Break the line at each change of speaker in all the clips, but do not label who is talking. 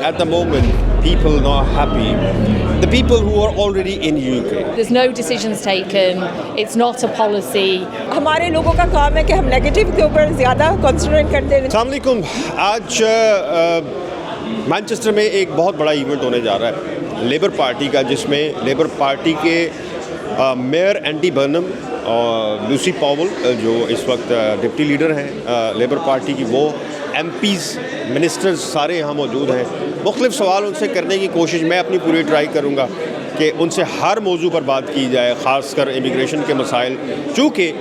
at the moment people not happy? The people who are already in UK.
There's no decisions taken. It's not a policy.
ہمارے لوگوں کا کام ہے کہ ہم negative کے اوپر زیادہ کنسنٹریٹ کرتے ہیں.
السلام علیکم. آج مانچسٹر میں ایک بہت بڑا ایونٹ ہونے جا رہا ہے لیبر پارٹی کا، جس میں لیبر پارٹی کے میئر اینڈی برنم اور لوسی پاول جو اس وقت ڈپٹی لیڈر ہیں لیبر پارٹی کی، وہ ایم پیز منسٹرز سارے یہاں موجود ہیں. مختلف سوال ان سے کرنے کی کوشش میں اپنی پوری ٹرائی کروں گا کہ ان سے ہر موضوع پر بات کی جائے، خاص کر امیگریشن کے مسائل، چونکہ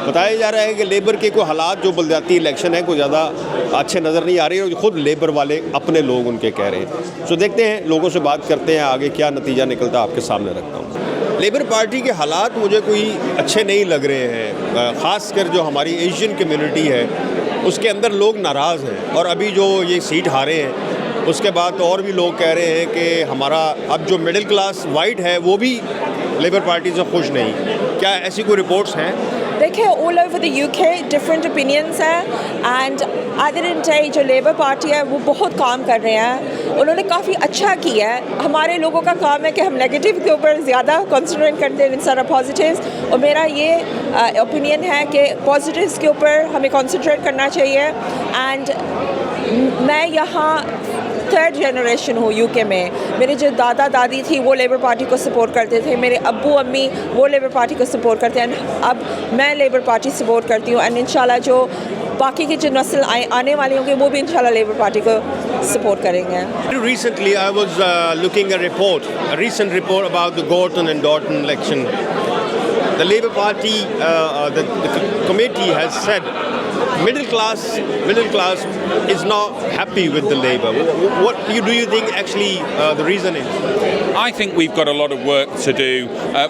بتایا جا رہا ہے کہ لیبر کے کوئی حالات جو بلدیاتی الیکشن ہے کوئی زیادہ اچھے نظر نہیں آ رہے اور خود لیبر والے اپنے لوگ ان کے کہہ رہے ہیں. سو دیکھتے ہیں، لوگوں سے بات کرتے ہیں، آگے کیا نتیجہ نکلتا آپ کے سامنے رکھتا ہوں. لیبر پارٹی کے حالات مجھے کوئی اچھے نہیں لگ رہے ہیں، خاص کر جو ہماری ایشین کمیونٹی ہے اس کے اندر لوگ ناراض ہیں، اور ابھی جو یہ سیٹ ہارے ہیں اس کے بعد اور بھی لوگ کہہ رہے ہیں کہ ہمارا اب جو مڈل کلاس وائٹ ہے وہ بھی لیبر پارٹی سے خوش نہیں. کیا ایسی کوئی رپورٹس ہیں؟
دیکھیں all over the U K different opinions ہیں، and at the end day جو لیبر پارٹی ہے وہ بہت کام کر رہے ہیں، انہوں نے کافی اچھا کیا ہے. ہمارے لوگوں کا کام ہے کہ ہم نیگیٹو کے اوپر زیادہ کنسنٹریٹ کرتے ہیں انسٹیڈ آف پازیٹیوز، اور میرا یہ اوپینین ہے کہ پازیٹیوز کے اوپر ہمیں کنسنٹریٹ کرنا چاہیے. اینڈ میں یہاں تھرڈ جنریشن ہوں یو کے میں. میرے جو دادا دادی تھی وہ لیبر پارٹی کو سپورٹ کرتے تھے، میرے ابو امی وہ لیبر پارٹی کو سپورٹ کرتے ہیں، اب میں لیبر پارٹی سپورٹ کرتی ہوں. اینڈ انشاءاللہ جو باقی کی جو نسل آنے والے ہوں گے وہ بھی انشاءاللہ لیبر پارٹی کو سپورٹ کریں گے.
Recently I was looking at a recent report about the Gorton and Dorton election. The Labour Party, the committee has said middle class is not happy with the Labour. What do you think actually the reason is?
I think we've got a lot of work to do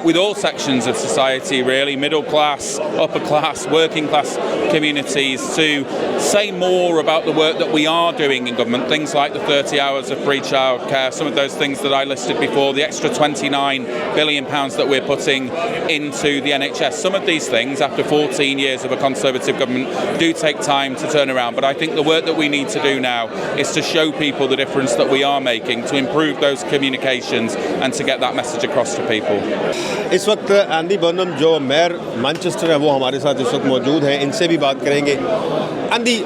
with all sections of society, really, middle class, upper class, working class communities, to say more about the work that we are doing in government, things like the 30 hours of free childcare, some of those things that I listed before, the extra £29 billion that we're putting into the NHS. Some of these things, after 14 years of a Conservative government, do take time to turn around, but I think the work that we need to do now is to show people the difference that we are making, to improve those communications and to get that message across to people.
اس وقت Andy برنم جو mayor Manchester ہے وہ ہمارے ساتھ اس وقت موجود ہیں، ان سے بھی بات کریں گے. Andy,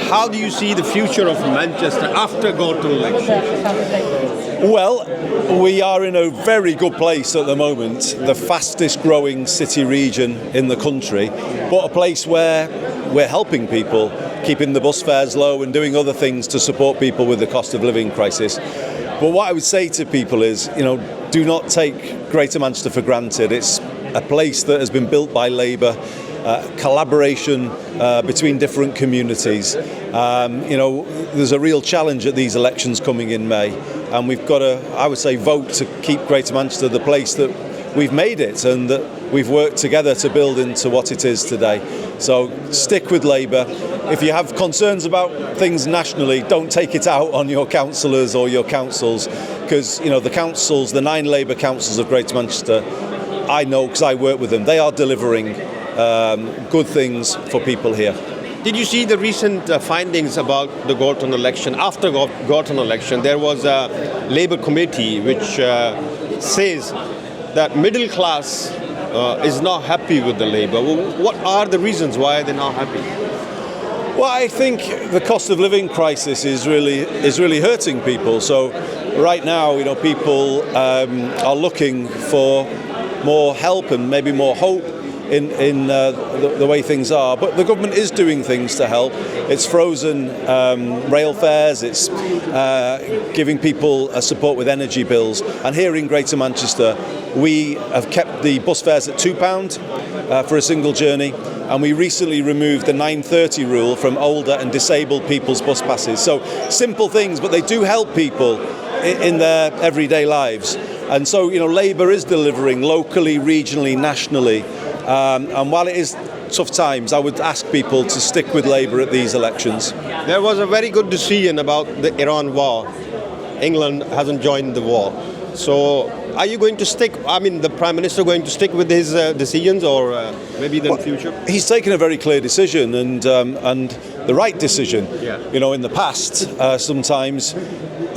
how do you see the future of Manchester after Gorton election?
Well, we are in a very good place at the moment, the fastest growing city region in the country, but a place where we're helping people, keeping the bus fares low and doing other things to support people with the cost of living crisis. But what I would say to people is, do not take Greater Manchester for granted. It's a place that has been built by Labour, collaboration between different communities. There's a real challenge at these elections coming in May, and we've got to, I would say, vote to keep Greater Manchester the place that we've made it and that we've worked together to build into what it is today. So stick with Labour. If you have concerns about things nationally, don't take it out on your councillors or your councils, because the councils, the 9 Labour councils of Greater Manchester, I know because I work with them, they are delivering good things for people here.
Did you see the recent findings about the Gorton election? After Gorton election, there was a Labour committee which says that middle class is not happy with the Labour. What are the reasons why they're not happy?
Well, I think the cost of living crisis is really hurting people. So right now, people are looking for more help and maybe more hope in the way things are, but the government is doing things to help. It's frozen rail fares, it's giving people support with energy bills, and here in Greater Manchester we have kept the bus fares at £2 for a single journey, and we recently removed the 9:30 rule from older and disabled people's bus passes. So simple things, but they do help people in their everyday lives. And so Labour is delivering locally, regionally, nationally. And while it is tough times, I would ask people to stick with Labour at these elections.
There was a very good decision about the Iran war. England hasn't joined the war. So are you going to stick, the Prime Minister going to stick with his decisions, or maybe in the future?
He's taken a very clear decision and the right decision.
Yeah.
In the past, sometimes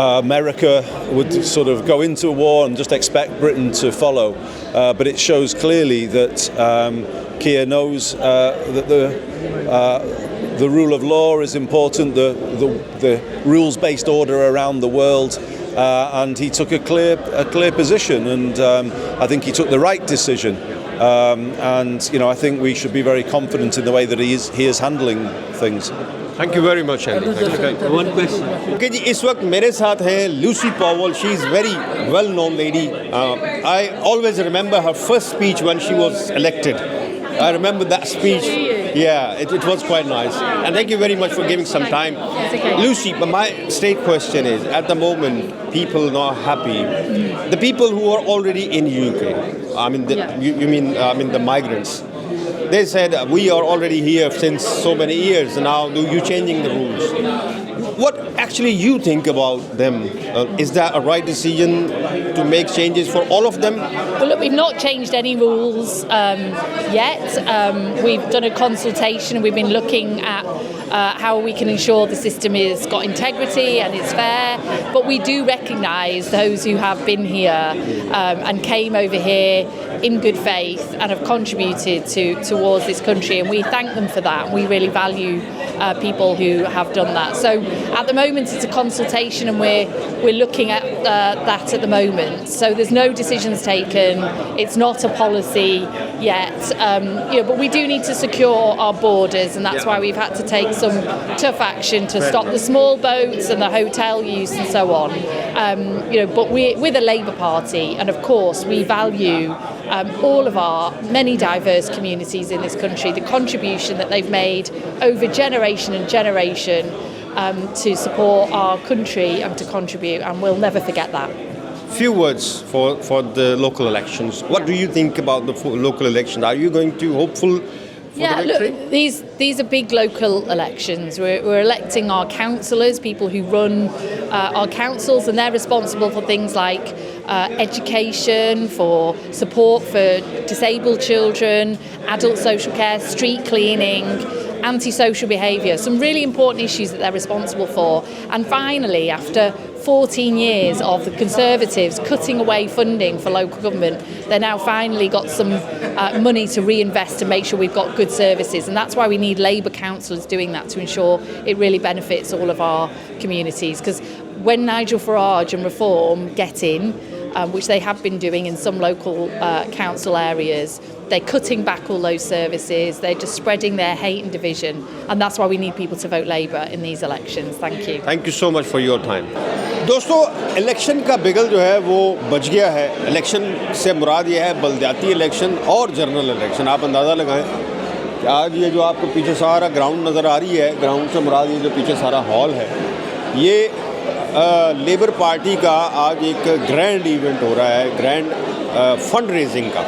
America would sort of go into war and just expect Britain to follow. But it shows clearly that Keir knows that the rule of law is important, the rules-based order around the world, and he took a clear position, and I think he took the right decision. And I think we should be very confident in the way that he is handling things.
Thank you very much, Andy.
One question.
Okay जी, इस वक्त मेरे साथ हैं Lucy Powell. She is very well-known lady. I always remember her first speech when she was elected. I remember that speech. Yeah, it was quite nice. And thank you very much for giving some time.
Okay.
Lucy, but my straight question is, at the moment, people not happy. The people who are already in UK, I mean, you mean the migrants. They said, we are already here since so many years, and now you're changing the rules. What actually you think about them? Is that a right decision to make changes for all of them?
Well, look, we've not changed any rules yet. We've done a consultation and we've been looking at how we can ensure the system has got integrity and it's fair. But we do recognise those who have been here and came over here in good faith and have contributed towards this country, and we thank them for that. We really value people who have done that. So at the moment it's a consultation, and we're looking at that at the moment. So there's no decisions taken. It's not a policy yet. But we do need to secure our borders, and that's why we've had to take some tough action to stop the small boats and the hotel use and so on. But we're the Labour Party, and of course we value all of our many diverse communities in this country, the contribution that they've made over generation and generation to support our country and to contribute, and we'll never forget that.
Few words for the local elections. What do you think about the local elections? Are you going to hopeful for the victory?
Look, these are big local elections. We're electing our councillors, people who run our councils, and they're responsible for things like education, for support for disabled children, adult social care, street cleaning, antisocial behaviour, some really important issues that they're responsible for. And finally, after 14 years of the Conservatives cutting away funding for local government, they've now finally got some money to reinvest to make sure we've got good services, and that's why we need Labour councillors doing that to ensure it really benefits all of our communities. Because when Nigel Farage and Reform get in, which they have been doing in some local council areas, they're cutting back all those services, they're just spreading their hate and division, and that's why we need people to vote Labour in these elections. Thank you.
Thank you so much for your time. दोस्तों, election का बिगल जो है वो बच गया है. Election से मुराद ये है बलदियाती इलेक्शन और जनरल इलेक्शन. आप अंदाज़ा लगाएं कि आज ये जो आपको पीछे सारा ग्राउंड नज़र आ रही है, ग्राउंड से मुराद ये जो पीछे सारा हॉल है, ये लेबर पार्टी का आज एक ग्रैंड इवेंट हो रहा है, ग्रैंड फंड रेजिंग का.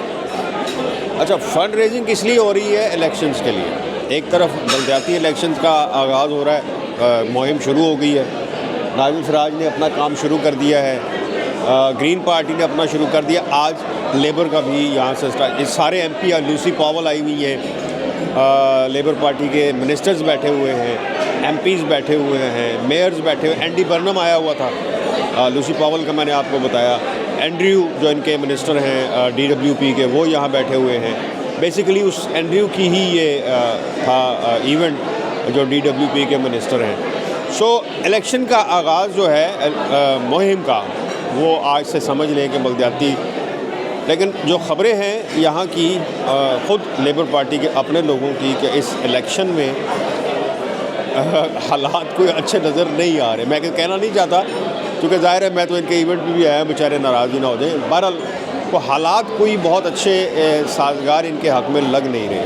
अच्छा, फंड रेजिंग किस लिए हो रही है? इलेक्शंस के लिए. एक तरफ बलदियाती इलेक्शंस का आगाज़ हो रहा है, मुहिम शुरू हो गई है. नाजिल फराज ने अपना काम शुरू कर दिया है, ग्रीन पार्टी ने अपना शुरू कर दिया. आज लेबर का भी यहाँ से स्टार्ट. ये सारे एमपी, लूसी पॉवल आई हुई हैं, लेबर पार्टी के मिनिस्टर्स बैठे हुए हैं, एमपीज़ बैठे हुए हैं, मेयर्स बैठे हुए. एंडी बर्नम आया हुआ था, लूसी पॉवल का मैंने आपको बताया. एंड्रयू जो इनके मिनिस्टर हैं DWP के, वो यहाँ बैठे हुए हैं. बेसिकली उस एंड्रयू की ही ये था इवेंट, जो DWP के मिनिस्टर हैं. सो इलेक्शन का आगाज़ जो है मुहिम का, वो आज से समझ लें कि बलदियाती. लेकिन जो ख़बरें हैं यहाँ की ख़ुद लेबर पार्टी के अपने लोगों की, कि इस इलेक्शन में हालात कोई अच्छे नज़र नहीं आ रहे. मैं कहना नहीं चाहता, क्योंकि ज़ाहिर है मैं तो इनके इवेंट में भी आया, बेचारे नाराज़ ना हो जाए. बहरहाल, तो हालात कोई बहुत अच्छे साजगार इनके हक़ में लग नहीं रहे.